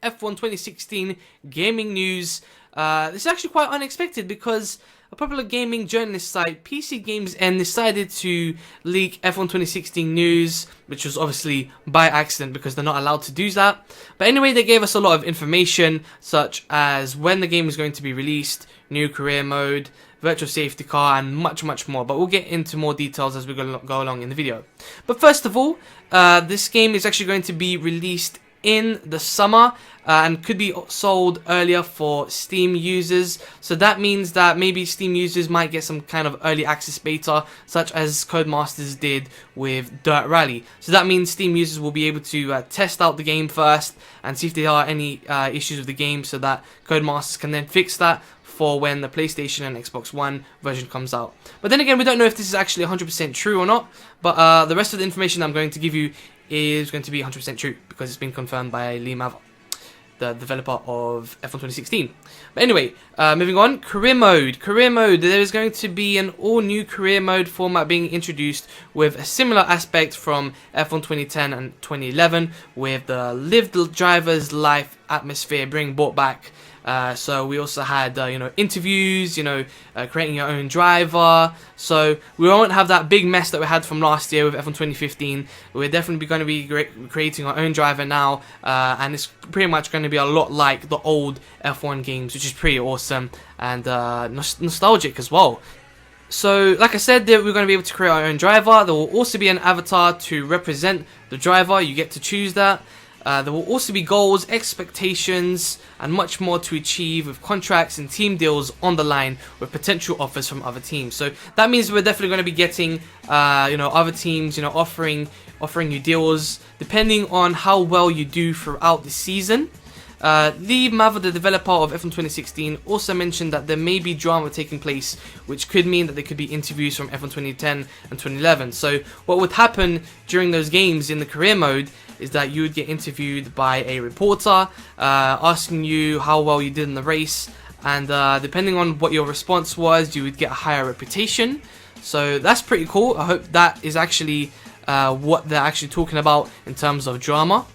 F1 2016 gaming news. This is actually quite unexpected because a popular gaming journalist site, PC Games N, decided to leak F1 2016 news, which was obviously by accident because they're not allowed to do that. But anyway, they gave us a lot of information, such as when the game is going to be released, new career mode, virtual safety car, and much more. But we'll get into more details as we go along in the video. But first of all, this game is actually going to be released in the summer and could be sold earlier for Steam users. So that means that maybe Steam users might get some kind of early access beta, such as Codemasters did with Dirt Rally. So that means Steam users will be able to test out the game first and see if there are any issues with the game, so that Codemasters can then fix that for when the PlayStation and Xbox One version comes out. But then again, we don't know if this is actually 100% true or not, but the rest of the information I'm going to give you is going to be 100% true because it's been confirmed by Lee Mather, the developer of F1 2016. But anyway, moving on, career mode. Career mode, there is going to be an all-new career mode format being introduced with a similar aspect from F1 2010 and 2011, with the Live the Driver's Life atmosphere being brought back. So we also had, interviews, creating your own driver. So we won't have that big mess that we had from last year with F1 2015. We're definitely going to be creating our own driver now. And it's pretty much going to be a lot like the old F1 games, which is pretty awesome and nostalgic as well. So, like I said, we're going to be able to create our own driver. There will also be an avatar to represent the driver. You get to choose that. There will also be goals, expectations, and much more to achieve with contracts and team deals on the line with potential offers from other teams. So that means we're definitely going to be getting, other teams, offering you deals depending on how well you do throughout the season. Lee Mather, the developer of F1 2016, also mentioned that there may be drama taking place, which could mean that there could be interviews from F1 2010 and 2011. So what would happen during those games in the career mode is that you would get interviewed by a reporter, asking you how well you did in the race, and depending on what your response was, you would get a higher reputation. So that's pretty cool. I hope that is actually what they're actually talking about in terms of drama.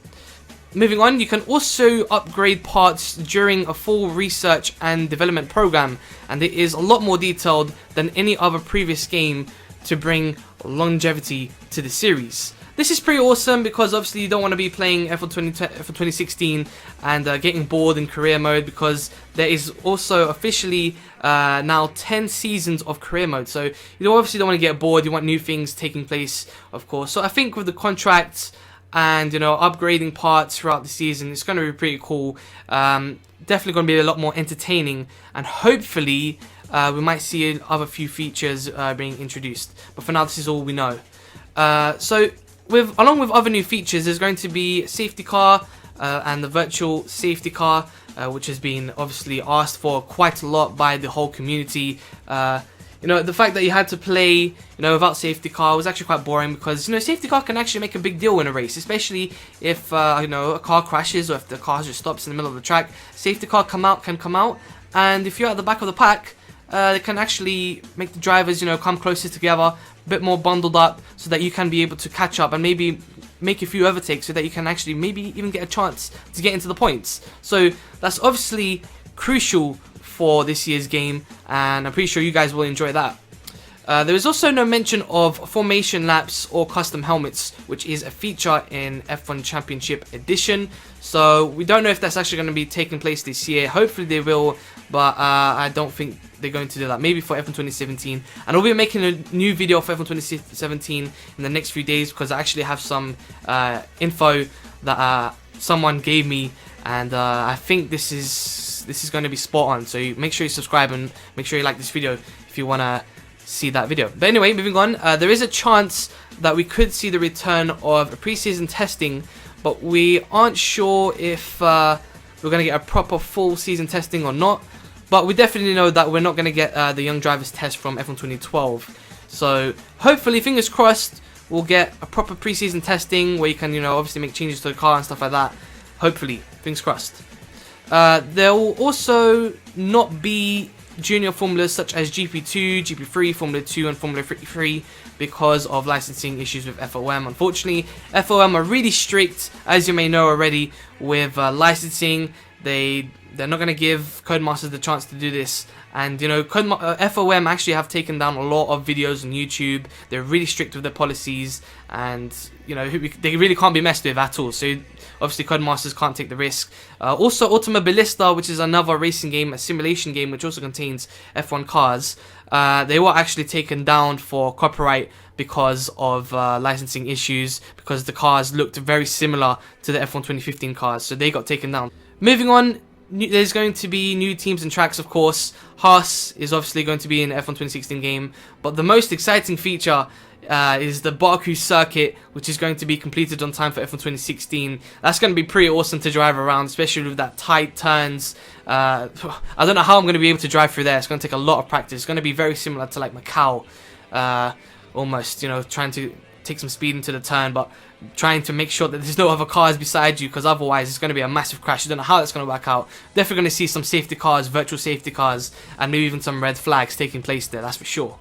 Moving on, you can also upgrade parts during a full research and development program, and it is a lot more detailed than any other previous game to bring longevity to the series. This is pretty awesome because obviously you don't want to be playing F1 2016 and getting bored in career mode, because there is also officially now 10 seasons of career mode. So you obviously don't want to get bored, you want new things taking place, of course. So I think with the contracts and upgrading parts throughout the season, it's going to be pretty cool. Definitely going to be a lot more entertaining, and hopefully we might see other few features being introduced. But for now, this is all we know. Along with other new features, there's going to be safety car and the virtual safety car, which has been obviously asked for quite a lot by the whole community. The fact that you had to play, without safety car was actually quite boring, because, safety car can actually make a big deal in a race, especially if, a car crashes or if the car just stops in the middle of the track. Safety car can come out, and if you're at the back of the pack, they can actually make the drivers, come closer together, a bit more bundled up, so that you can be able to catch up and maybe make a few overtakes, so that you can actually maybe even get a chance to get into the points. So that's obviously crucial for this year's game, and I'm pretty sure you guys will enjoy that. There is also no mention of formation laps or custom helmets, which is a feature in F1 Championship Edition. So we don't know if that's actually going to be taking place this year. Hopefully they will, but I don't think they're going to do that. Maybe for F1 2017. And I'll be making a new video for F1 2017 in the next few days, because I actually have some info that someone gave me, and I think this is going to be spot on. So make sure you subscribe and make sure you like this video if you want to see that video. But anyway, moving on, there is a chance that we could see the return of preseason testing, but we aren't sure if we're going to get a proper full season testing or not. But we definitely know that we're not going to get the young drivers test from F1 2012. So hopefully, fingers crossed, we'll get a proper preseason testing where you can, obviously make changes to the car and stuff like that. Hopefully, fingers crossed. There will also not be junior formulas such as GP2, GP3, Formula 2 and Formula 3 because of licensing issues with FOM. Unfortunately, FOM are really strict, as you may know already, with licensing. They're not going to give Codemasters the chance to do this. And, you know, FOM actually have taken down a lot of videos on YouTube. They're really strict with their policies. And, you know, they really can't be messed with at all. So, obviously, Codemasters can't take the risk. Also, Automobilista, which is another racing game, a simulation game, which also contains F1 cars. They were actually taken down for copyright because of licensing issues. Because the cars looked very similar to the F1 2015 cars. So, they got taken down. Moving on. There's going to be new teams and tracks, of course. Haas is obviously going to be in the F1 2016 game. But the most exciting feature is the Baku circuit, which is going to be completed on time for F1 2016. That's going to be pretty awesome to drive around, especially with that tight turns. I don't know how I'm going to be able to drive through there. It's going to take a lot of practice. It's going to be very similar to like Macau. Almost, you know, trying to take some speed into the turn, but trying to make sure that there's no other cars beside you, because otherwise it's going to be a massive crash. You don't know how that's going to work out. Definitely going to see some safety cars, virtual safety cars, and maybe even some red flags taking place there, that's for sure.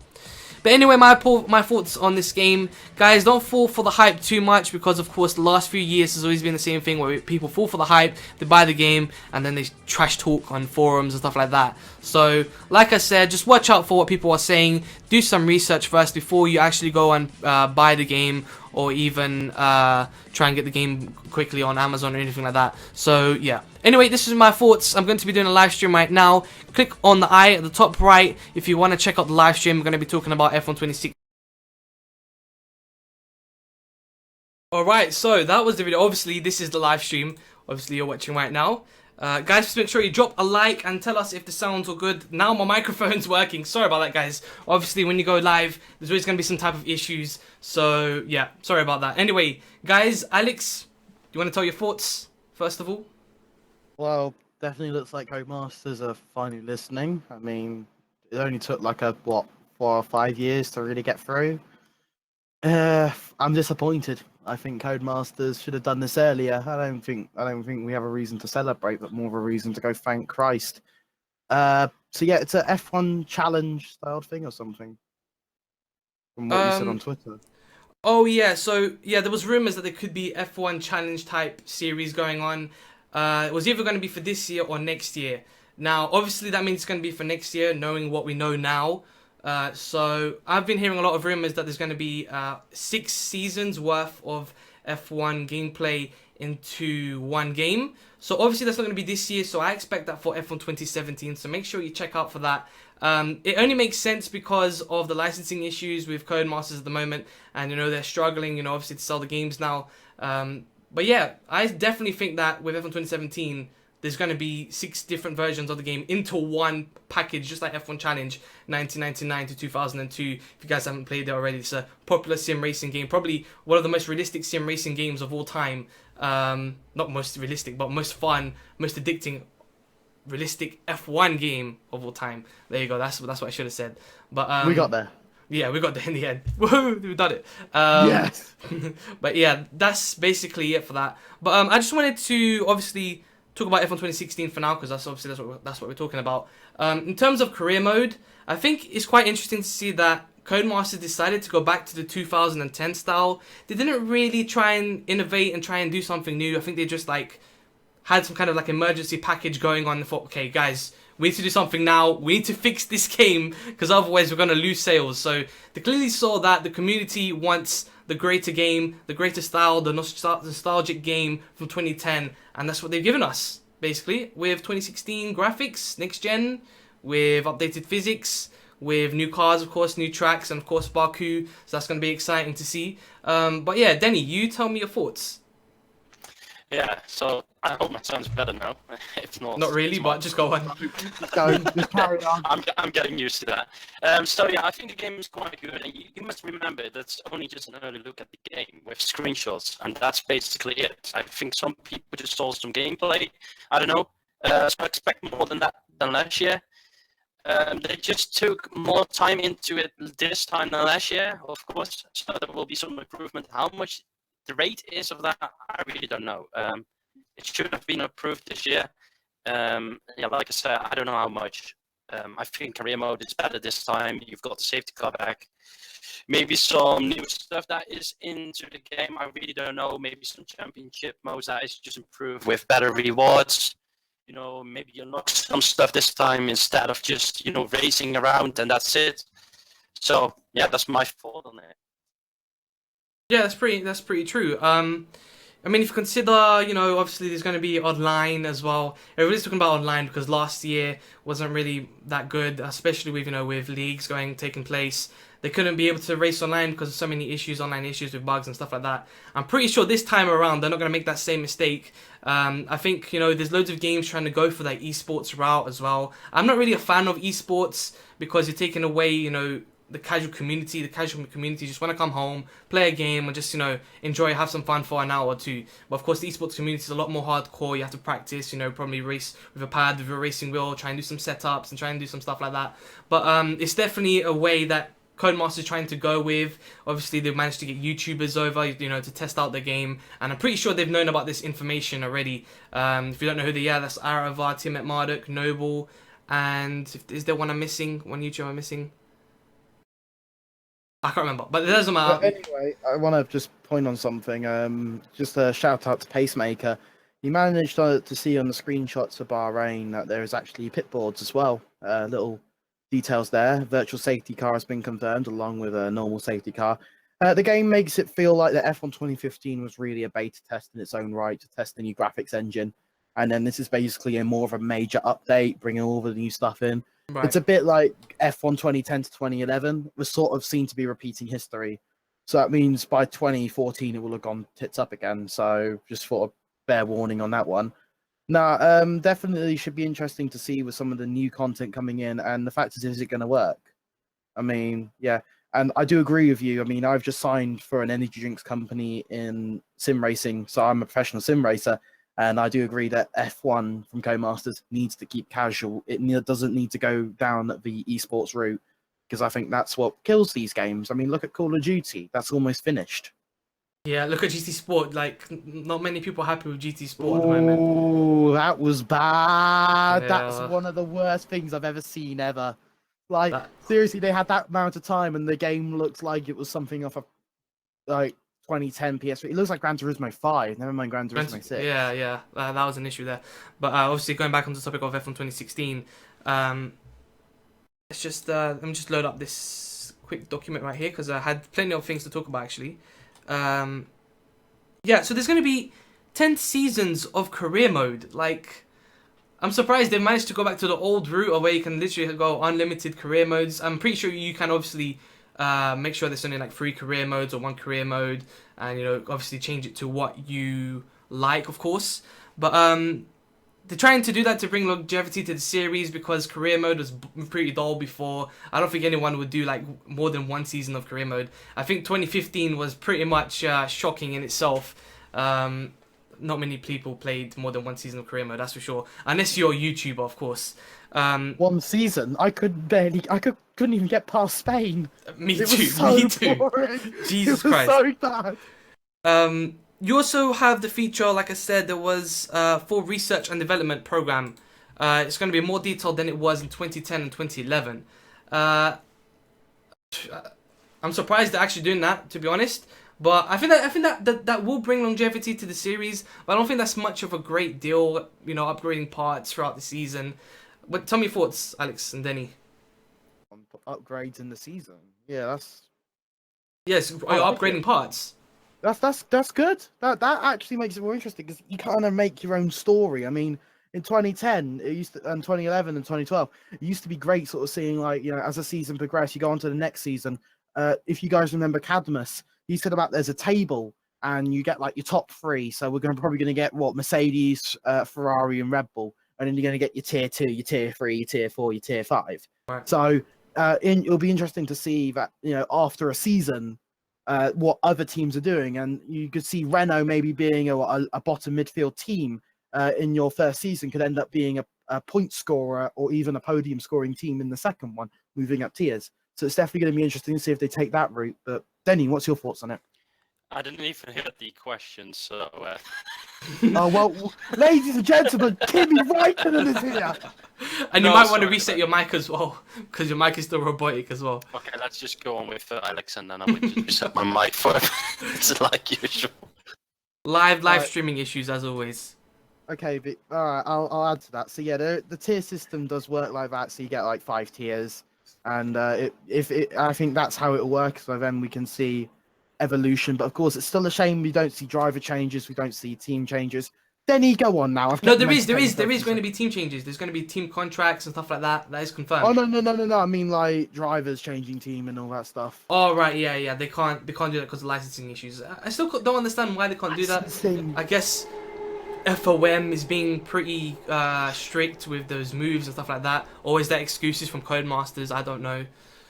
But anyway, my thoughts on this game. Guys, don't fall for the hype too much, because of course the last few years has always been the same thing, where people fall for the hype, they buy the game, and then they trash talk on forums and stuff like that. So, like I said, just watch out for what people are saying. Do some research first before you actually go and buy the game, or even try and get the game quickly on Amazon or anything like that. So, yeah. Anyway, this is my thoughts. I'm going to be doing a live stream right now. Click on the eye at the top right if you want to check out the live stream. I'm going to be talking about F1 26. Alright, so that was the video. Obviously, this is the live stream. Obviously, you're watching right now. Guys, just make sure you drop a like and tell us if the sounds are good. Now my microphone's working. Sorry about that, guys. Obviously, when you go live, there's always going to be some type of issues. So, yeah, sorry about that. Anyway, guys, Alex, do you want to tell your thoughts, first of all? Well, definitely looks like Codemasters are finally listening. I mean, it only took like what, 4 or 5 years to really get through. I'm disappointed. I think Codemasters should have done this earlier. I don't think we have a reason to celebrate, but more of a reason to go thank Christ. So yeah, it's a F1 challenge style thing or something. From what you said on Twitter. Oh yeah, so yeah, there was rumors that there could be F1 challenge type series going on. It was either going to be for this year or next year. Now, obviously, that means it's going to be for next year, knowing what we know now. So I've been hearing a lot of rumors that there's going to be 6 seasons worth of F1 gameplay into one game. So obviously that's not going to be this year, so I expect that for F1 2017, so make sure you check out for that. It only makes sense because of the licensing issues with Codemasters at the moment, and you know, they're struggling, you know, obviously to sell the games now. But yeah, I definitely think that with F1 2017, there's going to be 6 different versions of the game into one package, just like F1 Challenge 1999 to 2002. If you guys haven't played it already, it's a popular sim racing game. Probably one of the most realistic sim racing games of all time. Not most realistic, but most fun, most addicting, realistic F1 game of all time. There you go, that's what I should have said. But We got there. Yeah, we got there in the end. Woohoo, we've done it. Yes. But yeah, that's basically it for that. But I just wanted to obviously talk about F1 2016 for now, because that's what we're talking about. In terms of career mode, I think it's quite interesting to see that Codemasters decided to go back to the 2010 style. They didn't really try and innovate and try and do something new. I think they just like had some kind of like emergency package going on and thought, okay guys, we need to do something now. We need to fix this game, because otherwise we're going to lose sales. So they clearly saw that the community wants the greater game, the greater style, the nostalgic game from 2010, and that's what they've given us, basically, with 2016 graphics, next gen, with updated physics, with new cars, of course, new tracks, and of course Baku, so that's going to be exciting to see. But yeah, Denny, you tell me your thoughts. Yeah, so I hope my sound's better now. If not, not really, but just go on. Just carry on. I'm getting used to that. So yeah, I think the game is quite good, and you must remember that's only just an early look at the game with screenshots, and that's basically it. I think some people just saw some gameplay. I don't know. So I expect more than that than last year. They just took more time into it this time than last year, of course. So there will be some improvement. How much the rate is of that, I really don't know. It should have been approved this year. Yeah, like I said, I don't know how much. I think career mode is better this time. You've got the safety car back. Maybe some new stuff that is into the game. I really don't know. Maybe some championship modes that is just improved with better rewards. You know, maybe you unlock some stuff this time instead of just, you know, racing around and that's it. So yeah, that's my thought on it. Yeah, that's pretty true. I mean, if you consider, you know, obviously there's going to be online as well. Everybody's talking about online because last year wasn't really that good, especially with, you know, with leagues taking place. They couldn't be able to race online because of so many issues, online issues with bugs and stuff like that. I'm pretty sure this time around they're not going to make that same mistake. I think, you know, there's loads of games trying to go for that esports route as well. I'm not really a fan of esports because you're taking away, you know, the casual community just want to come home, play a game, and just, you know, enjoy, have some fun for an hour or two. But of course, the esports community is a lot more hardcore. You have to practice, you know, probably race with a pad, with a racing wheel, try and do some setups and try and do some stuff like that. But it's definitely a way that Codemasters trying to go with. Obviously, they've managed to get YouTubers over, you know, to test out the game, and I'm pretty sure they've known about this information already. If you don't know who they are, that's Aravar, Tim at Marduk, Noble, and is there one I'm missing? One YouTuber I'm missing? I can't remember, but it doesn't matter. But anyway, I want to just point on something. Just a shout out to Pacemaker. You managed to see on the screenshots of Bahrain that there is actually pit boards as well. Little details there. Virtual safety car has been confirmed along with a normal safety car. The game makes it feel like the F1 2015 was really a beta test in its own right to test the new graphics engine. And then this is basically a more of a major update, bringing all the new stuff in. Right. It's a bit like F1 2010 to 2011 was sort of seen to be repeating history. So that means by 2014 it will have gone tits up again. So just for a fair warning on that one. Now, definitely should be interesting to see with some of the new content coming in, and the fact is it going to work? I mean, yeah, and I do agree with you. I mean, I've just signed for an energy drinks company in sim racing, so I'm a professional sim racer. And I do agree that F1 from Codemasters needs to keep casual. It doesn't need to go down the esports route, because I think that's what kills these games. I mean, look at Call of Duty. That's almost finished. Yeah, look at GT Sport. Like, not many people are happy with GT Sport at the moment. Oh, that was bad. Yeah. That's one of the worst things I've ever seen ever. Like, seriously, they had that amount of time and the game looks like it was something off of, like, 2010 PS3. It looks like Gran Turismo 5, never mind Gran Turismo 6. Yeah, that was an issue there. But obviously, going back on the topic of F1 2016, let's just let me just load up this quick document right here because I had plenty of things to talk about actually. Yeah, so there's going to be 10 seasons of career mode. Like, I'm surprised they managed to go back to the old route of where you can literally go unlimited career modes. I'm pretty sure you can obviously make sure there's only like 3 career modes or 1 career mode, and you know, obviously change it to what you like, of course. But they're trying to do that to bring longevity to the series because career mode was pretty dull before. I don't think anyone would do like more than 1 season of career mode. I think 2015 was pretty much shocking in itself. Not many people played more than 1 season of career mode, that's for sure. Unless you're a YouTuber, of course. 1 season? I couldn't even get past Spain. Me it too, was so me too. Boring. Jesus it was Christ. so bad. You also have the feature, like I said, there was for research and development program. It's going to be more detailed than it was in 2010 and 2011. I'm surprised they're actually doing that, to be honest. But I think that will bring longevity to the series. But I don't think that's much of a great deal, you know, upgrading parts throughout the season. But tell me your thoughts, Alex and Denny. Upgrades in the season. Yeah, that's... Yes, upgrading parts. That's good. That actually makes it more interesting because you kind of make your own story. I mean, in 2010, and 2011 and 2012, it used to be great sort of seeing, like, you know, as the season progressed, you go on to the next season. If you guys remember Cadmus, he said about there's a table and you get like your top 3. So we're probably going to get what, Mercedes, Ferrari, and Red Bull, and then you're going to get your tier 2, your tier 3, your tier 4, your tier 5. Right. So it'll be interesting to see that, you know, after a season, what other teams are doing, and you could see Renault maybe being a bottom midfield team in your first season could end up being a point scorer or even a podium scoring team in the second one, moving up tiers. So it's definitely going to be interesting to see if they take that route. But Denny, what's your thoughts on it? I didn't even hear the question, so... Oh, well, ladies and gentlemen, Kimi Raikkonen is here! And you No, might want to sorry, reset but- your mic as well, because your mic is still robotic as well. Okay, let's just go on with Alex, and then I will just reset my mic for it's like usual. Live Right. streaming issues as always. Okay, but alright, I'll add to that. So yeah, the tier system does work like that. So you get like 5 tiers, and I think that's how it'll work. So then we can see evolution. But of course, it's still a shame we don't see driver changes, we don't see team changes. Denny, go on now. No, there is going to be team changes. There's going to be team contracts and stuff like that. That is confirmed. Oh no! I mean like drivers changing team and all that stuff. Oh right, yeah. They can't do that because of licensing issues. I still don't understand why they can't do that. I guess FOM is being pretty strict with those moves and stuff like that. Or is that excuses from Codemasters? I don't know.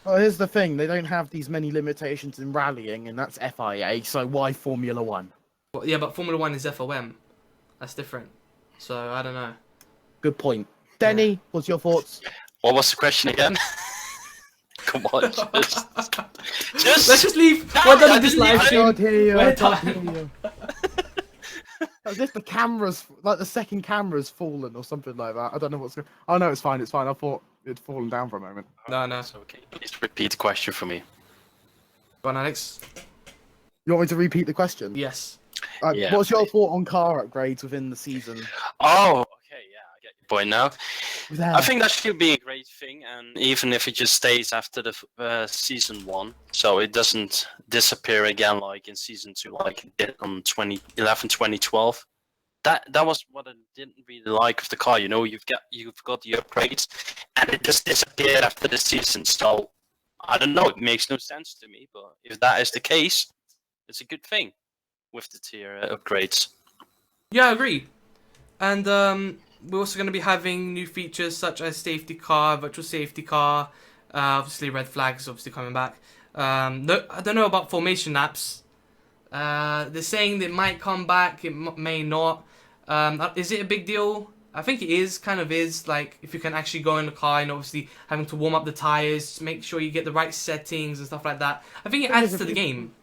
Well, here's the thing: they don't have these many limitations in rallying, and that's FIA. So why Formula One? Well, yeah, but Formula 1 is FOM. That's different. So I don't know. Good point. Denny, what's your thoughts? What was the question again? Come on, just... Let's just leave. We're done with this live I stream. can't hear you. I We're can't done. hear you. As if the camera's like the second camera's fallen or something like that. I don't know what's going. Oh no, it's fine. It's fine. I thought it'd fallen down for a moment. No. It's okay. Please repeat the question for me. Go on, Alex. You want me to repeat the question? Yes. Yeah. What's your thought on car upgrades within the season? Oh, okay, yeah, I get your point now. There. I think that should be a great thing, and even if it just stays after the season 1, so it doesn't disappear again like in season 2, like it did on 2011, 2012. That was what I didn't really like of the car. You know, you've got the upgrades, and it just disappeared after the season. So I don't know. It makes no sense to me. But if that is the case, it's a good thing with the tier upgrades. Yeah, I agree. And we're also going to be having new features such as safety car, virtual safety car, obviously red flags obviously coming back. No, I don't know about formation laps. They're saying they might come back, it may not. Is it a big deal? I think it is, kind of is. Like, if you can actually go in the car and obviously having to warm up the tyres, make sure you get the right settings and stuff like that. I think it adds to the game.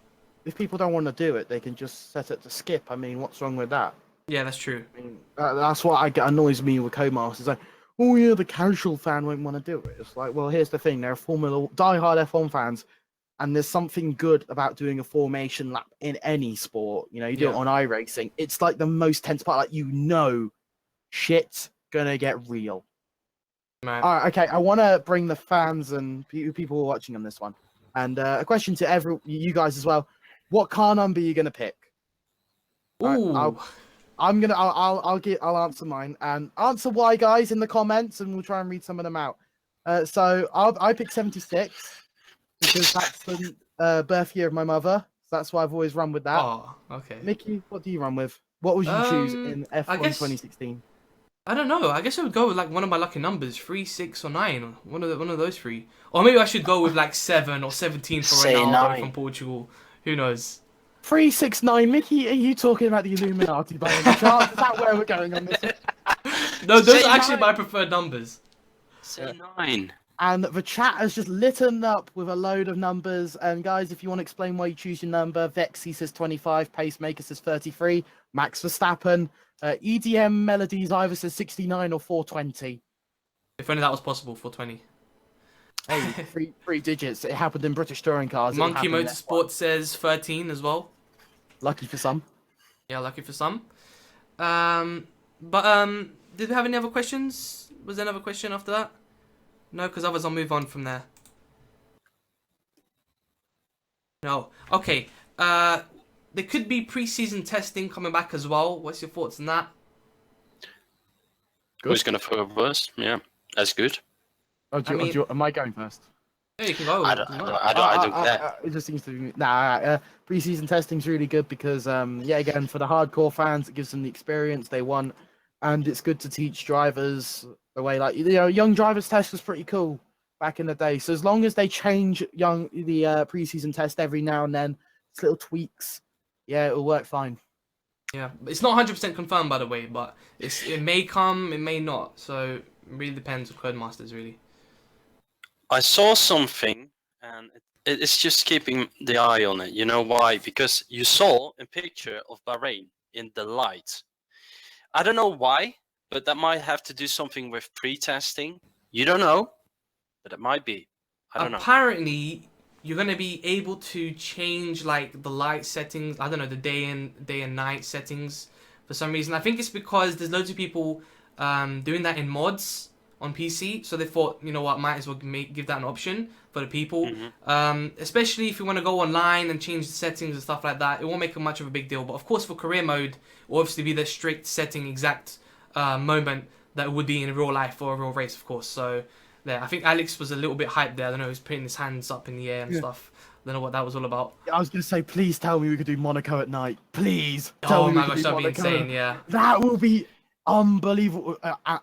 If people don't want to do it, they can just set it to skip. I mean, what's wrong with that? Yeah, that's true. I mean, that's what annoys me with Codemasters. Like, oh yeah, the casual fan won't want to do it. It's like, well, here's the thing: they're diehard F1 fans, and there's something good about doing a formation lap in any sport. You know, you do it on iRacing. It's like the most tense part. Like, you know, shit's gonna get real. Right. All right, okay. I want to bring the fans and people who are watching on this one, and a question to you guys as well. What car number are you gonna pick? Ooh. I'll answer mine and answer why, guys, in the comments, and we'll try and read some of them out. So I pick 76 because that's the birth year of my mother. So that's why I've always run with that. Oh, okay. Mickey, what do you run with? What would you choose in F1 guess- 2016? I don't know. I guess I would go with like one of my lucky numbers, 3, 6, or 9. One of those three. Or maybe I should go with like 7 or 17 for Say Ronaldo 9. from Portugal. Who knows? 369, Mickey. Are you talking about the Illuminati by any chance? Is that where we're going on this? No, those Say are actually 9. my preferred numbers. Say 9. And the chat has just lit up with a load of numbers. And guys, if you want to explain why you choose your number, Vexy says 25, Pacemaker says 33, Max Verstappen, EDM Melodies either says 69 or 420. If only that was possible for 20. Hey, three digits. It happened in British touring cars. It'll Monkey happen in Motorsport F1. says 13 as well. Lucky for some. Yeah, lucky for some. Did we have any other questions? Was there another question after that? No, because others I'll move on from there. No. Okay. There could be pre-season testing coming back as well. What's your thoughts on that? Who's gonna go first? Yeah, that's good. Oh, am I going first? Yeah, you can go. I don't care. It just seems to be pre-season testing's really good because again, for the hardcore fans, it gives them the experience they want, and it's good to teach drivers the way. Like, you know, young drivers test was pretty cool back in the day. So as long as they change the pre-season test every now and then, it's little tweaks, yeah, it'll work fine. Yeah, it's not 100% confirmed, by the way, but it may come, it may not. So it really depends on Codemasters, really. I saw something, and it's just keeping the eye on it. You know why? Because you saw a picture of Bahrain in the light. I don't know why, but that might have to do something with pre-testing. You don't know, but it might be. I don't know. Apparently, you're gonna be able to change like the light settings. I don't know, the day and night settings for some reason. I think it's because there's loads of people doing that in mods on PC, so they thought, you know what, might as well give that an option for the people. Especially if you want to go online and change the settings and stuff like that, it won't make much of a big deal. But of course, for career mode, it will obviously be the strict setting exact moment that it would be in real life or a real race, of course. So there, I think Alex was a little bit hyped there. I don't know, he was putting his hands up in the air and stuff. I don't know what that was all about. I was gonna say, please tell me we could do Monaco at night. Please. Oh my gosh, that'd be insane. Yeah. That will be unbelievable.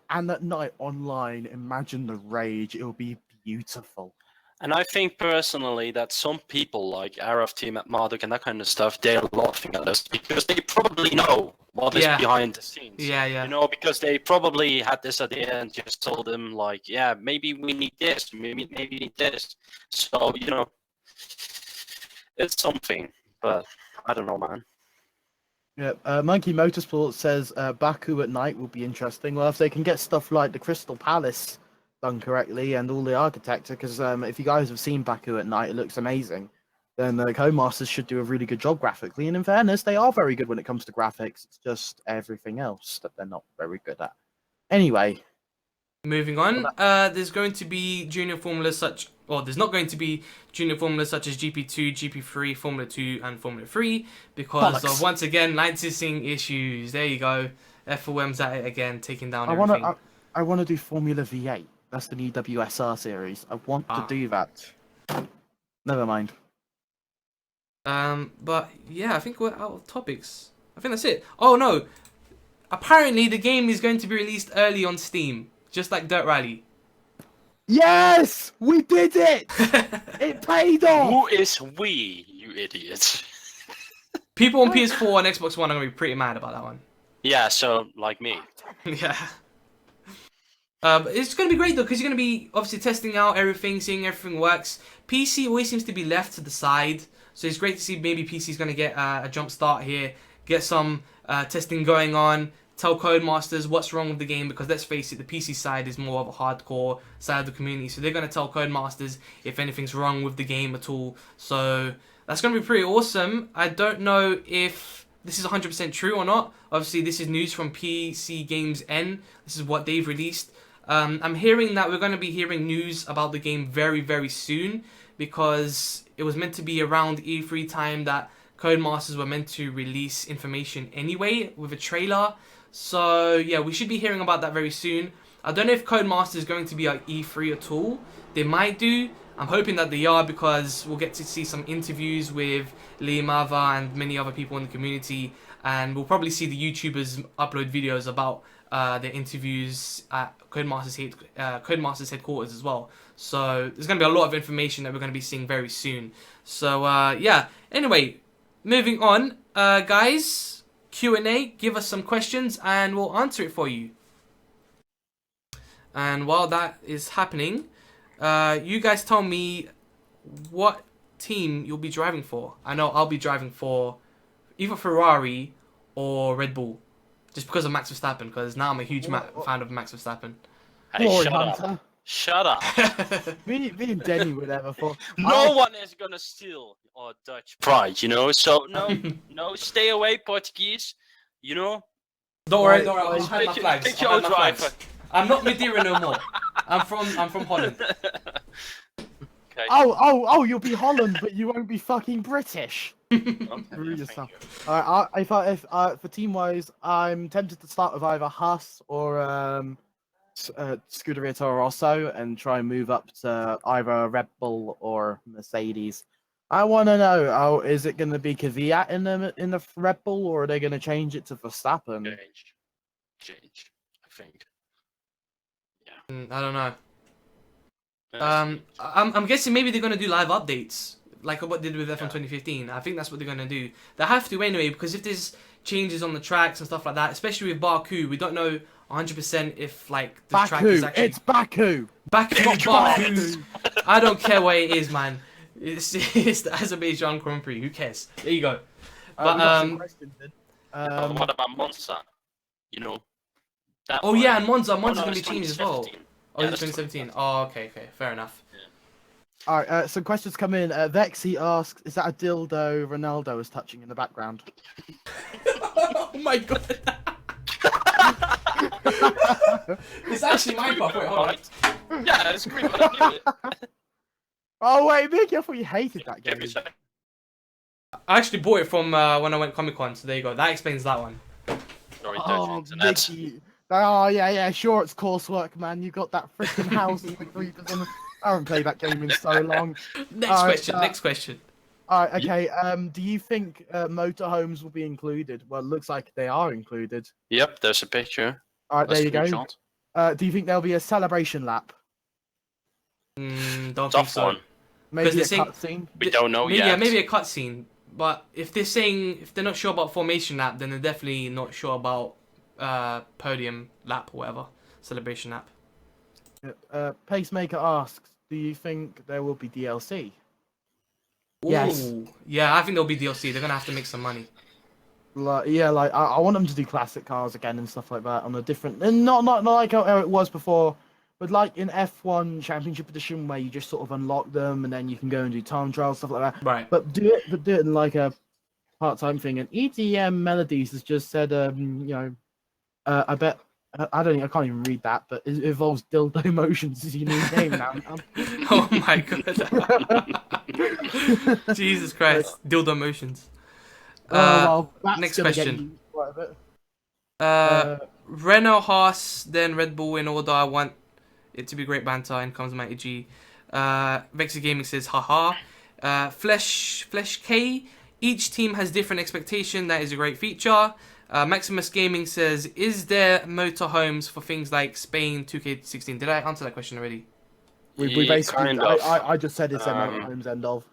And at night online, imagine the rage. It will be beautiful. And I think personally that some people like Araf Team at Marduk and that kind of stuff, they're laughing at us because they probably know what is behind the scenes. Yeah. You know, because they probably had this idea and just told them like, yeah, maybe we need this, maybe we need this. So, you know, it's something, but I don't know, man. Yeah, Monkey Motorsport says Baku at night will be interesting. Well, if they can get stuff like the Crystal Palace done correctly and all the architecture, because if you guys have seen Baku at night, it looks amazing. Then the Codemasters should do a really good job graphically. And in fairness, they are very good when it comes to graphics. It's just everything else that they're not very good at. Anyway. Moving on, there's going to be junior formulas there's not going to be junior formulas such as GP2, GP3, Formula 2, and Formula 3 because of, once again, licensing issues. There you go. FOM's at it again, taking down everything. I want to do Formula V8. That's the new WSR series. I want to do that. Never mind. But yeah, I think we're out of topics. I think that's it. Oh no! Apparently the game is going to be released early on Steam. Just like Dirt Rally. Yes! We did it! It paid off! Who is we, you idiot? People on PS4 and Xbox One are going to be pretty mad about that one. Yeah, so, like me. Yeah. But it's going to be great though, because you're going to be obviously testing out everything, seeing everything works. PC always seems to be left to the side. So it's great to see maybe PC's going to get a jump start here. Get some testing going on. Tell Codemasters what's wrong with the game, because let's face it, the PC side is more of a hardcore side of the community, so they're going to tell Codemasters if anything's wrong with the game at all. So that's going to be pretty awesome. I don't know if this is 100% true or not. Obviously, this is news from PC Games N. This is what they've released. I'm hearing that we're going to be hearing news about the game very, very soon, because it was meant to be around E3 time that Codemasters were meant to release information anyway with a trailer. So yeah, we should be hearing about that very soon. I don't know if Codemasters is going to be at E3 at all. They might do. I'm hoping that they are, because we'll get to see some interviews with Limava and many other people in the community, and we'll probably see the YouTubers upload videos about their interviews at Codemasters headquarters as well. So there's going to be a lot of information that we're going to be seeing very soon. So yeah, anyway, moving on, guys. Q&A, give us some questions and we'll answer it for you. And while that is happening, you guys tell me what team you'll be driving for. I know I'll be driving for either Ferrari or Red Bull, just because of Max Verstappen, because now I'm a huge fan of Max Verstappen. Hey, shut up. Shut up. me and Denny would ever thought. No one is gonna steal our Dutch pride, you know? So, no, stay away, Portuguese, you know? Don't worry, I'll hide my flags. Pick your driver. I'm not Madeira no more. I'm from Holland. Okay. Oh, you'll be Holland, but you won't be fucking British. Okay, For team-wise, I'm tempted to start with either Haas or Scuderia Toro Rosso and try and move up to either Red Bull or Mercedes. I want to know, is it going to be Kvyat in the Red Bull, or are they going to change it to Verstappen? Change, I think. Yeah. I don't know. I'm guessing maybe they're going to do live updates, like what they did with F1 2015. I think that's what they're going to do. They have to anyway, because if there's changes on the tracks and stuff like that, especially with Baku, we don't know 100% if like the track is actually... It's Baku! Baku! I don't care what it is, man. It's the Azerbaijan Grand Prix. Who cares? There you go. But what about Monza? You know, That Oh one. yeah, and Monza's no, gonna be it's changed as well. 2017. Oh, Yeah, it's that's 2017. Oh, okay, fair enough. All right, some questions come in. Vexy asks, "Is that a dildo Ronaldo is touching in the background?" Oh my god. It's actually my part. Wait, hold on. Yeah, it's green. But I knew it. Oh wait, Mickey, I thought you hated that game. Give me a second. I actually bought it from when I went Comic-Con, so there you go. That explains that one. Sorry, Oh, internet. Mickey. Oh yeah, sure, it's coursework, man. You got that freaking house with the creepers in. I haven't played that game in so long. Next question. All right, okay. Do you think motorhomes will be included? Well, it looks like they are included. Yep, there's a picture. All right, A there you go. screenshot. Do you think there'll be a celebration lap? Don't think Tough so. one. Maybe a they're saying- cutscene? We don't know Maybe, yet. yeah, maybe a cutscene. But if they're not sure about formation lap, then they're definitely not sure about podium lap or whatever, celebration lap. Pacemaker asks, "Do you think there will be DLC?" Ooh. Yes. Yeah, I think there'll be DLC. They're gonna have to make some money. Like, yeah, like I want them to do classic cars again and stuff like that on a different, and not like how it was before, but like in F1 Championship Edition where you just sort of unlock them and then you can go and do time trials, stuff like that. Right. But do it in like a part-time thing. And EDM Melodies has just said, I bet I can't even read that, but it involves dildo motions as your new name now. Oh my god. Jesus Christ. Dildo motions. That's next gonna get question. used quite a bit. Renault, Haas, then Red Bull in order. I want it to be great banter, and comes Mighty G. Vexy Gaming says, haha. Flesh K. Each team has different expectation. That is a great feature. Maximus Gaming says, is there motorhomes for things like Spain 2K16? Did I answer that question already? We basically, kind of. I just said it's their motorhomes end of.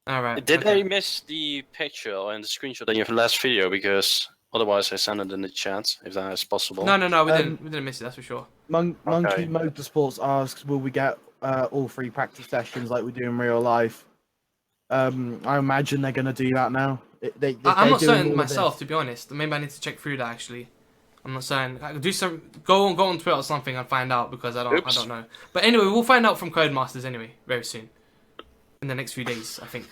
Alright. Did okay. they miss the picture and the screenshot in your last video? Because otherwise I send it in the chat, if that is possible. No, we didn't miss it, that's for sure. Monkey Motorsports asks, will we get all 3 practice sessions like we do in real life? I imagine they're going to do that now. I'm not certain myself, to be honest. Maybe I need to check through that, actually. I'm not certain. I could do some. Go on Twitter or something and find out, because I don't know. But anyway, we'll find out from Codemasters anyway, very soon. In the next few days, I think.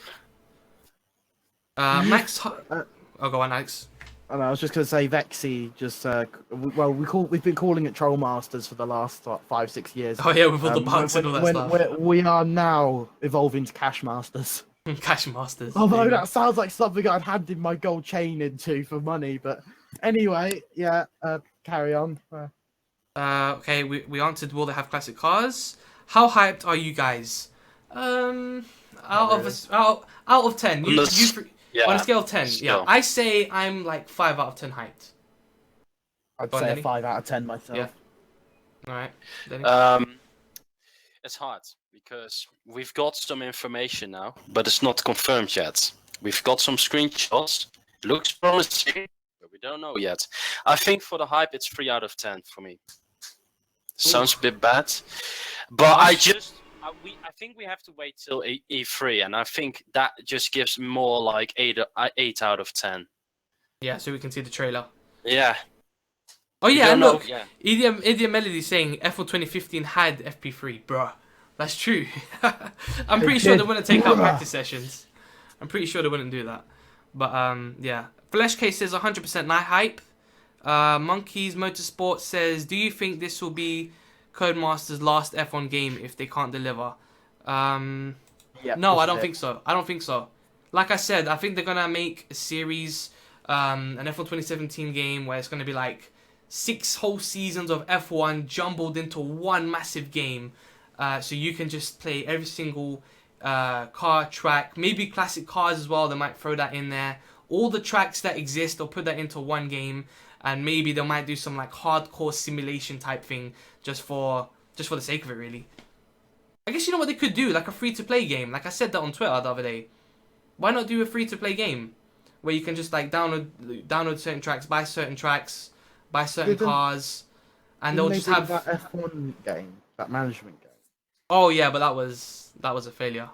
Max. Oh, go on, Alex. I was just going to say, Vexy just we've been calling it Trollmasters for the last 5-6 years. Oh yeah, with all the bugs and all that stuff. We are now evolving to Cash Masters. Cash Masters. Although that sounds like something I'd handed my gold chain into for money, but anyway, yeah. Carry on. Okay, we answered. Will they have classic cars? How hyped are you guys? Out of 10. On a scale of 10, yeah. I say I'm like 5 out of 10 hyped. I'd say a 5 out of 10 myself. Yeah. Alright. It's hard because we've got some information now, but it's not confirmed yet. We've got some screenshots. Looks promising, but we don't know yet. I think for the hype, it's 3 out of 10 for me. Sounds a bit bad, but I think we have to wait till E3, and I think that just gives more like 8 out of 10. Yeah, so we can see the trailer. Yeah. Oh yeah, and look, yeah. EDM Melody saying F1 2015 had FP3, bruh. That's true. I'm pretty sure they wouldn't take out practice sessions. I'm pretty sure they wouldn't do that. But yeah. Flash Case says 100% night hype. Monkeys Motorsport says, do you think this will be Codemasters' last F1 game if they can't deliver? No, I don't think so. I don't think so. Like I said, I think they're gonna make a series, an F1 2017 game where it's gonna be like 6 whole seasons of F1 jumbled into one massive game. So you can just play every single car track, maybe classic cars as well. They might throw that in there. All the tracks that exist, they'll put that into one game, and maybe they might do some like hardcore simulation type thing just for the sake of it, really. I guess you know what they could do, like a free-to-play game. Like I said that on Twitter the other day. Why not do a free-to-play game where you can just like download certain tracks, buy certain cars, and they'll just have that F1 game, that management game. Oh yeah, but that was a failure.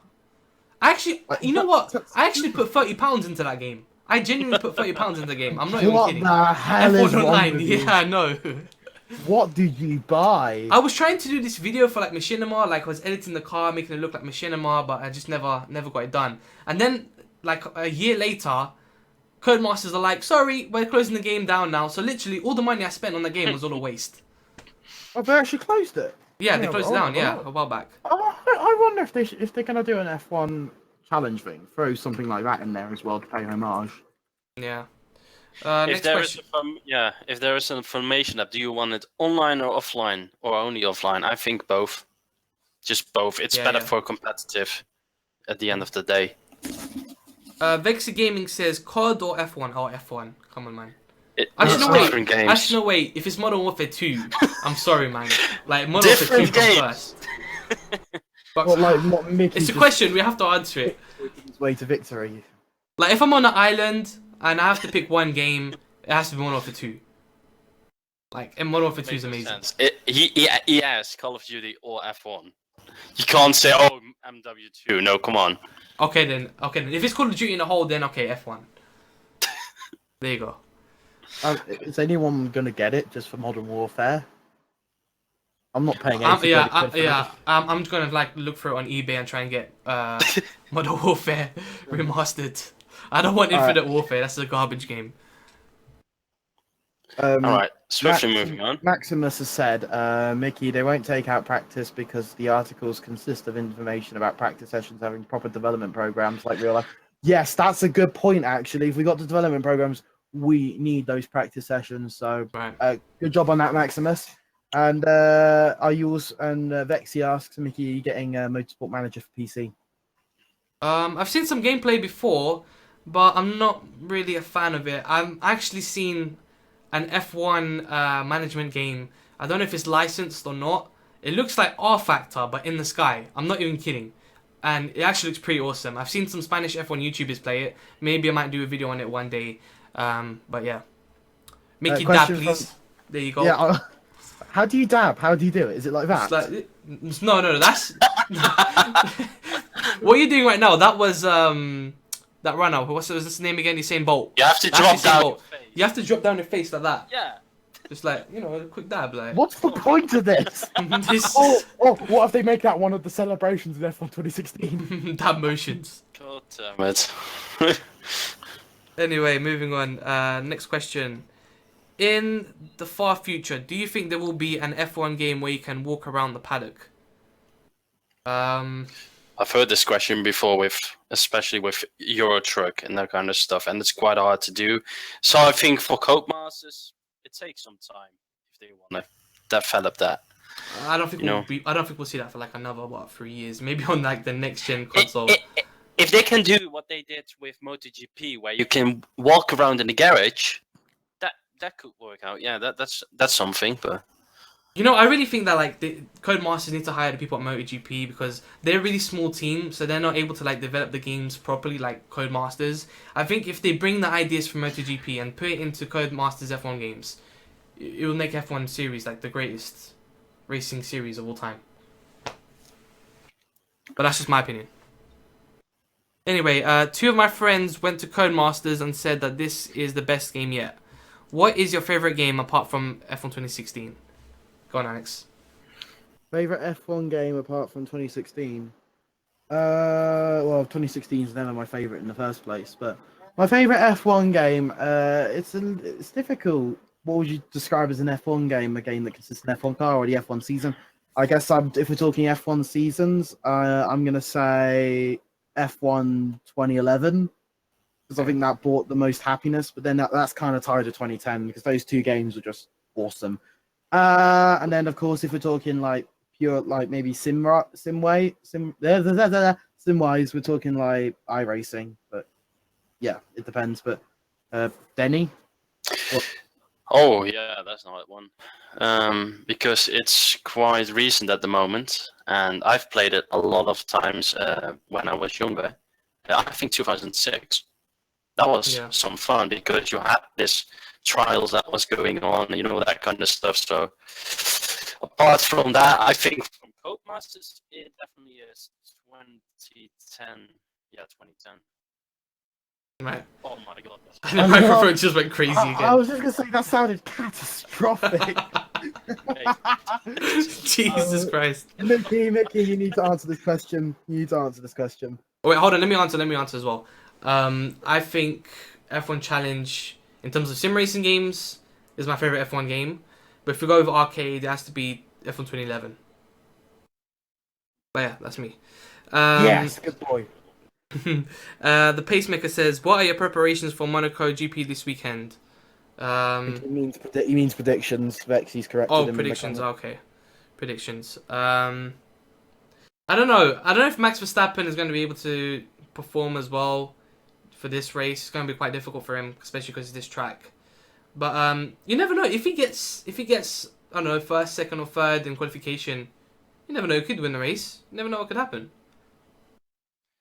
Actually, you know what? I actually put £30 into that game. I genuinely put £30 into the game. I'm not even kidding. What the hell is F1 wrong Online, with you? yeah, I know. What did you buy? I was trying to do this video for like Machinima, like I was editing the car, making it look like Machinima, but I just never got it done. And then like a year later, Codemasters are like, sorry, we're closing the game down now. So literally all the money I spent on the game was all a waste. Oh, they actually closed it. Yeah, they closed it down, yeah, oh. a while back. I wonder if they're gonna do an F1 challenge thing, throw something like that in there as well to pay homage. Yeah. If Next there question. is if there is an information app, do you want it online or offline, or only offline? I think both. Just both. It's better for competitive at the end of the day. Vexy Gaming says COD or F1. Oh, F1. Come on, man. It's Actually, different games. no, wait. If it's Modern Warfare 2, I'm sorry, man. Like, Modern Warfare 2 comes first. But, what Mickey it's a question. We have to answer it. His way to victory. Like, if I'm on an island and I have to pick one game, it has to be Modern Warfare 2. Like, and Modern Warfare 2 is amazing. He has Call of Duty or F1. You can't say, oh, MW2. No, come on. Okay then. If it's Call of Duty in a whole, then okay, F1. There you go. Is anyone gonna get it just for Modern Warfare? I'm not paying anything. I'm just gonna like look for it on eBay and try and get Modern Warfare remastered. I don't want Infinite Warfare. That's a garbage game. All right, swiftly moving on. Maximus has said, Mickey, they won't take out practice because the articles consist of information about practice sessions having proper development programs like real life. Yes, that's a good point. Actually, if we got the development programs, we need those practice sessions. So, good job on that, Maximus. And Vexy asks, Mickey, are you getting a Motorsport Manager for PC? I've seen some gameplay before, but I'm not really a fan of it. I've actually seen an F1 management game. I don't know if it's licensed or not. It looks like R Factor, but in the sky. I'm not even kidding. And it actually looks pretty awesome. I've seen some Spanish F1 YouTubers play it. Maybe I might do a video on it one day. But yeah. Mickey dab, please. There you go. Yeah. How do you dab? How do you do it? Is it like that? No. That's what you're doing right now. That was that runner. What's his name again? Usain Bolt. You have to drop down. You have to drop down your face like that. Yeah. Just like, a quick dab. Like. What's the point of this? What if they make that one of the celebrations in F1 2016? Dab motions. God damn it. Anyway, moving on. Next question. In the far future, do you think there will be an F1 game where you can walk around the paddock? I've heard this question before, especially with Euro Truck and that kind of stuff, and it's quite hard to do. So I think for Codemasters, it takes some time if they want to develop that. I don't think we'll see that for like another 3 years. Maybe on like the next gen console. If they can do what they did with MotoGP, where you can walk around in the garage, that could work out. Yeah, that's something. But I really think that like the Codemasters need to hire the people at MotoGP because they're a really small team, so they're not able to like develop the games properly like Codemasters. I think if they bring the ideas from MotoGP and put it into Codemasters F1 games, it will make F1 series like the greatest racing series of all time. But that's just my opinion. Anyway, 2 of my friends went to Codemasters and said that this is the best game yet. What is your favorite game apart from F1 2016? Go on, Alex. Favorite F1 game apart from 2016? Well, 2016 is never my favorite in the first place, but my favorite F1 game, it's difficult. What would you describe as an F1 game? A game that consists of an F1 car or the F1 season? I guess if we're talking F1 seasons, I'm gonna say F1 2011. Because I think that brought the most happiness, but then that's kind of tied to 2010 because those 2 games were just awesome. And then of course, if we're talking like pure, like maybe Simwise, we're talking like iRacing. But yeah, it depends. But Denny. Oh yeah, that's not one. Because it's quite recent at the moment, and I've played it a lot of times when I was younger. I think 2006. That was some fun because you had this trials that was going on, that kind of stuff. So apart from that, I think from Codemasters, it definitely is 2010. Yeah, 2010. Right. Oh my god. The microphone just went crazy again. I was just going to say that sounded catastrophic. Jesus Christ. Mickey, you need to answer this question. Oh, wait, hold on. Let me answer as well. I think F1 Challenge, in terms of sim racing games, is my favorite F1 game. But if we go over arcade, it has to be F1 2011. But yeah, that's me. Yes, good boy. The Pacemaker says, "What are your preparations for Monaco GP this weekend?" He means predictions. Vexy's corrected him in the Predictions. comments. Okay, predictions. I don't know. I don't know if Max Verstappen is going to be able to perform as well for this race. It's going to be quite difficult for him, especially because it's this track. But you never know. If he gets, I don't know, first, second, or third in qualification, you never know. He could win the race. You never know what could happen.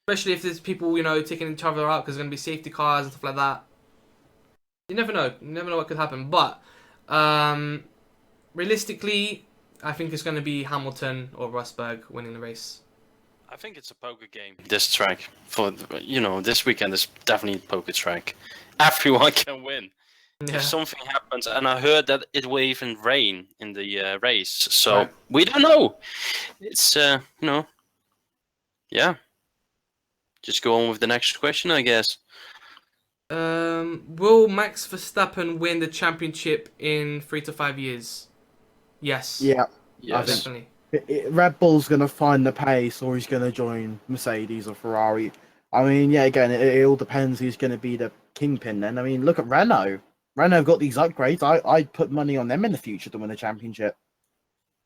Especially if there's people, taking each other out because there's going to be safety cars and stuff like that. You never know. You never know what could happen. But realistically, I think it's going to be Hamilton or Rosberg winning the race. I think it's a poker game. This track for this weekend is definitely a poker track. Everyone can win. Yeah. If something happens, and I heard that it will even rain in the race, so Right. we don't know. It's yeah. Just go on with the next question, I guess. Will Max Verstappen win the championship in 3 to 5 years? Yes. Yeah, Yes. Definitely. Red Bull's gonna find the pace, or he's gonna join Mercedes or Ferrari. I mean, yeah, again, it all depends who's gonna be the kingpin. Then, I mean, look at Renault. Renault have got these upgrades. I'd put money on them in the future to win a championship.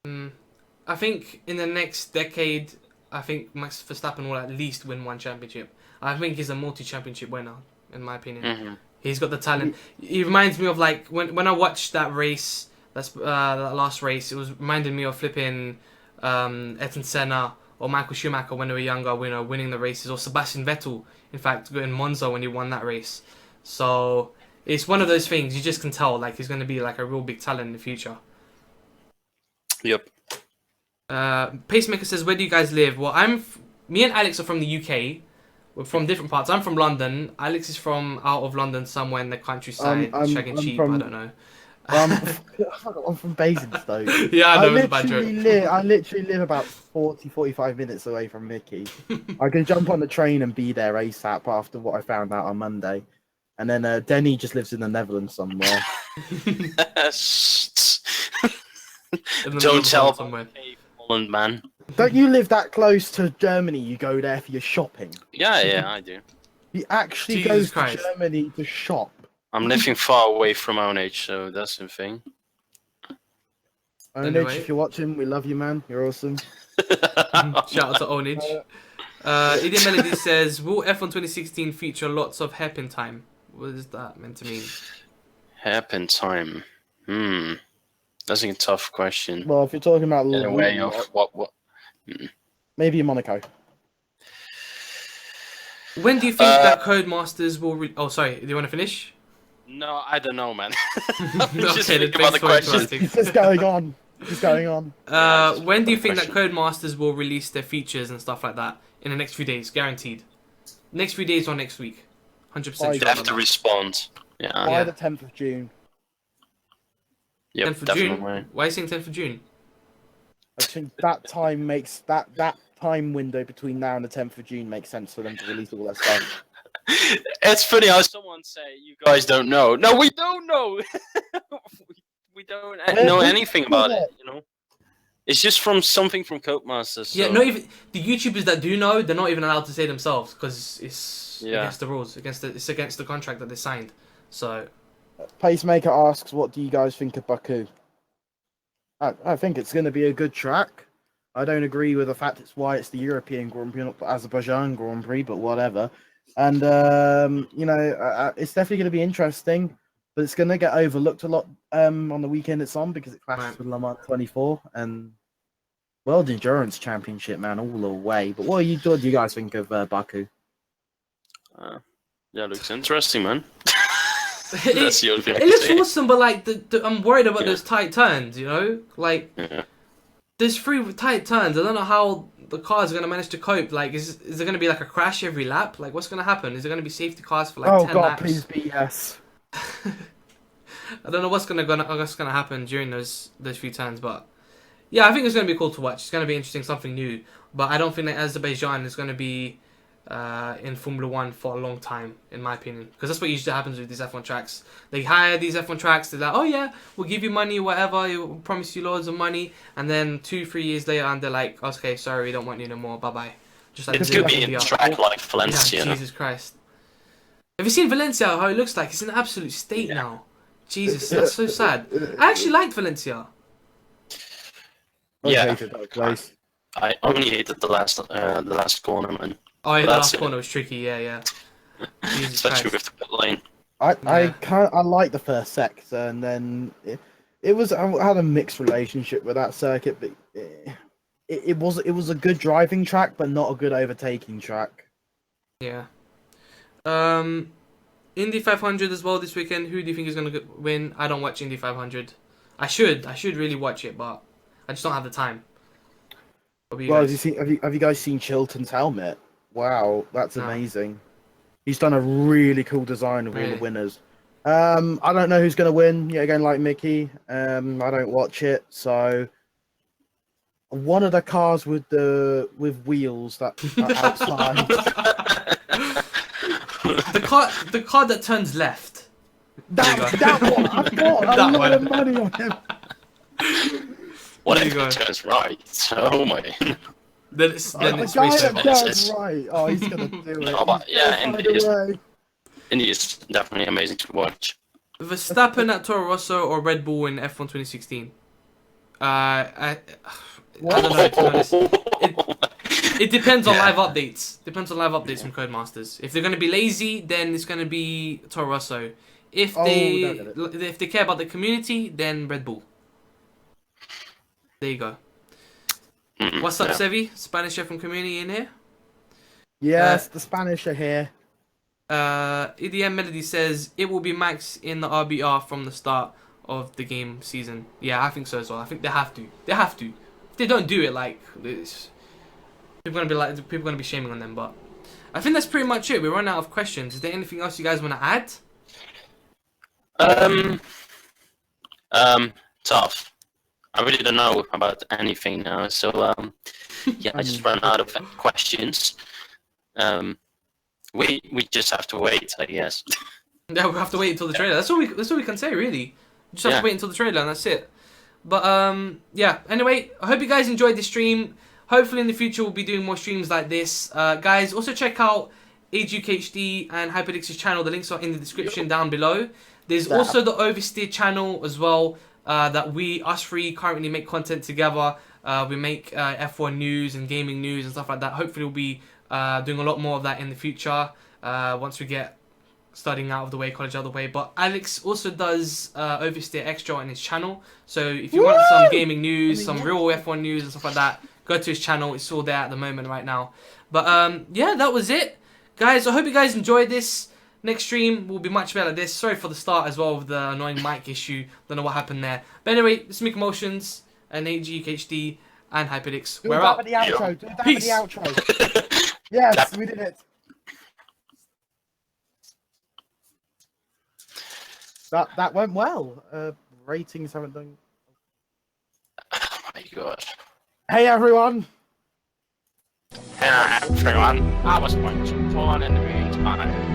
I think in the next decade, I think Max Verstappen will at least win one championship. I think he's a multi-championship winner, in my opinion. Mm-hmm. He's got the talent. He reminds me of like when I watched that race, that last race. It was reminding me of flipping Ayrton Senna or Michael Schumacher when they were younger, winning the races, or Sebastian Vettel, in fact, in Monza when he won that race. So it's one of those things you just can tell like he's going to be like a real big talent in the future. Yep. Pacemaker says, "Where do you guys live?" Well, me and Alex are from the UK. We're from different parts. I'm from London. Alex is from out of London, somewhere in the countryside, shagging sheep. I don't know. I'm from Basingstoke. Yeah, I know it's a bad joke. I literally live about 45 minutes away from Mickey. I can jump on the train and be there ASAP after what I found out on Monday. And then Denny just lives in the Netherlands somewhere. Don't tell Holland, man. Don't you live that close to Germany? You go there for your shopping. Yeah, I do. He actually Jesus goes Christ. to Germany to shop. I'm living far away from my own age, so that's the thing. Onage, Anyway. if you're watching, we love you, man. You're awesome. Shout out to Onage. Idiot Melody says, "Will F1 2016 feature lots of hairpin time?" What is that meant to mean? Hairpin time. That's a tough question. Well, if you're talking about In a way of what? maybe in Monaco. When do you think that Codemasters will? Oh, sorry. Do you want to finish? No, I don't know, man. I'm just Okay, thinking then about the thanks for question. interrupting. It's just going on. It's going on. Yeah, When do you think question. that Codemasters will release their features and stuff like that in the next few days? Guaranteed. Next few days or next week? 100%. They They have to respond. Yeah. By Yeah. the 10th of June. Yep, 10th of June. definitely. Why are you saying 10th of June? I think that time makes that time window between now and the 10th of June makes sense for them to release all their stuff. It's funny how someone say you guys don't know. No, we don't know. we don't know anything about it. It's just from something from Codemasters. So. Yeah, not even the YouTubers that do know, they're not even allowed to say themselves because it's Yeah. against the rules, it's against the contract that they signed. So Pacemaker asks, what do you guys think of Baku? I think it's going to be a good track. I don't agree with the fact it's why it's the European Grand Prix, not the Azerbaijan Grand Prix, but whatever. And, it's definitely going to be interesting, but it's going to get overlooked a lot on the weekend it's on because it clashes Right. with Le Mans 24 and World Endurance Championship, man, all the way. But what do you guys think of Baku? Yeah, looks interesting, man. it, That's the only thing I it can looks say. awesome, but like I'm worried about Yeah. those tight turns. Like Yeah. there's 3 tight turns. I don't know how the cars are gonna manage to cope. Like, is there gonna be like a crash every lap? Like, what's gonna happen? Is there gonna be safety cars for like 10 God, laps? please be yes. I don't know what's gonna happen during those few turns, but yeah, I think it's gonna be cool to watch. It's gonna be interesting, something new. But I don't think that Azerbaijan is gonna be in Formula One for a long time, in my opinion, because that's what usually happens with these F1 tracks. They hire these F1 tracks. They're like, oh yeah, we'll give you money, whatever. We'll promise you loads of money, and then 2-3 years later, and they're like, okay, sorry, we don't want you no more. Bye bye. Just like It's gonna be a track like Valencia. Yeah, Jesus Christ. Have you seen Valencia, how it looks like? It's in an absolute state now. Jesus, that's so sad. I actually liked Valencia. Yeah. hated that place. I only hated the last corner, man. Oh, yeah, the That's last it. corner was tricky, yeah. Jesus Especially Christ. with the pit lane. I liked the first sector, and then it was I had a mixed relationship with that circuit, but it was a good driving track, but not a good overtaking track. Yeah. Indy 500 as well this weekend. Who do you think is going to win? I don't watch Indy 500. I should really watch it, but I just don't have the time. What about you Well, guys? have you guys seen Chilton's helmet? Wow, that's No. amazing. He's done a really cool design of all Really? the winners. I don't know who's going to win. Yeah, again, like Mickey. I don't watch it, so one of the cars with wheels that are outside. the car that turns left. that one. I've got That a lot of one. money on him. What There if you go. it turns right? Oh my. Then it's The race guy over. that does right. Oh, he's going to do it. No, but yeah, He's and gonna it is- find a way. Indy is definitely amazing to watch. Verstappen at Toro Rosso or Red Bull in F1 2016? I don't know, to be honest. It depends on Yeah. live updates. Depends on live updates from Codemasters. If they're going to be lazy, then it's going to be Toro Rosso. If Oh, they no. if they care about the community, then Red Bull. There you go. Mm, What's up, yeah. Sevi? Spanish chef from community in here. Yes, the Spanish are here. EDM Melody says it will be Max in the RBR from the start of the game season. Yeah, I think so as well. I think they have to. They have to. If they don't do it, like this, people are gonna be shaming on them. But I think that's pretty much it. We're running out of questions. Is there anything else you guys want to add? Tough. I really don't know about anything now, so yeah, I just ran out of questions. We just have to wait, I guess. Yeah, we'll have to wait until the trailer. That's all we can say, really. Just have Yeah. to wait until the trailer, and that's it. But yeah. Anyway, I hope you guys enjoyed this stream. Hopefully, in the future, we'll be doing more streams like this. Guys, also check out AGUKHD and Hyperdix's channel. The links are in the description down below. There's also the Oversteer channel as well. That us three currently make content together. We make F1 news and gaming news and stuff like that. Hopefully, we'll be doing a lot more of that in the future once we get studying out of the way, college out of the way. But Alex also does Oversteer Extra on his channel. So if you want some gaming news, some real F1 news and stuff like that, go to his channel. It's all there at the moment right now. But yeah, that was it. Guys, I hope you guys enjoyed this. Next stream will be much better than this. Sorry for the start as well with the annoying mic issue. Don't know what happened there. But anyway, this is MickeyMoTiOnZ and AGUKHD and Hyperdix. Do We're that out. with the outro. Do that Peace. with the outro. Yes, we did it. That went well. Ratings haven't done. Oh my god. Hey everyone. Yeah, everyone, I was going to fall in the meantime.